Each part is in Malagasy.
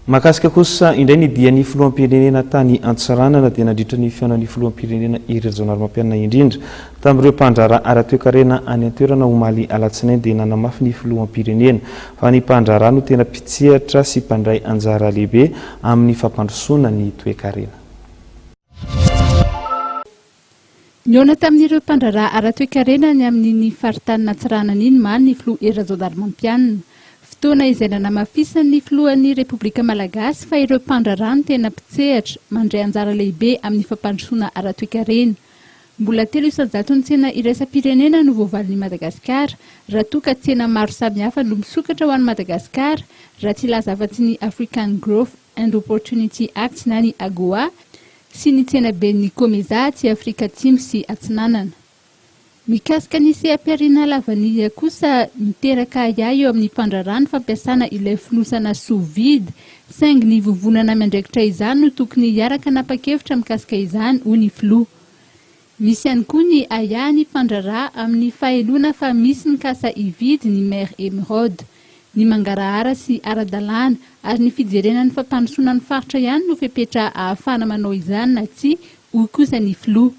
Mahakasika kosa indray ny dia ny filoham-pirenena tany Antsiranana dia nandritra ny fihaonan'ny filoham-pirenena Regional Mampianina indrindra tamin'ireo mpandraharaha ara-toekarena any an-toerana omaly alatsinainy dia nanamafy ny filoham-pirenena fa ny mpandraharaha no tena pitsehatra sy mpandray anjara lehibe amin'ny fampandrosoana ny toekarena. Niona tamin'ireo mpandraharaha ara-toekarena ny amin'ny faritany Antsiranana iny man ny filoha Regional Mampianina. Fotoana izay nanamafisany filohan'ny Repoblika Malagasy fa ireo mpandraharaha no tena pitsehatra mandray anjara lehibe amin'ny fampandrosoana ara-toekarena. Mbola 3 isan-jaton'ny tsena iraisam-pirenena no voavalin'i Madagasikara raha toa ka tsena maro samihafa no misokatra ho an'i Madagasikara raha tsy ilaza afa-tsy ny African Growth and Opportunity Act na ny AGOA sy ny tsena ben'ny COMESA tsy Afrika Atsimo sy Atsinanana. Mikasika ny seha-piarina lavania kosa miteraka ihany eo amin'ny mpandraharaha ny fampiasana ilay fonosana sous vide saingy ny vovonana mandraikitra izany no tokony hiaraka napakevitra mikasika izany hoy ny filoha. Misy ihany koa ny ahany mpandraharaha amin'ny fahelona fa misy ny kasa hividy ny maire Emeraude, ny mangarahara sy ara-dalàna ary ny fijerenan'ny fampandrosoana ny faritra ihany no fepetra ahafana manao izany na tsy hoy kosa ny filoha.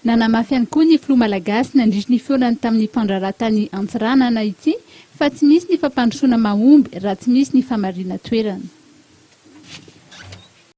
Nanamafy ihany koa ny filoha malagasy nandritra ny fihaonany tamin'ny mpandraharaha tany Antsiranana ity fa tsy misy ny fampandrosoana mahomby raha tsy misy ny famarina toerana.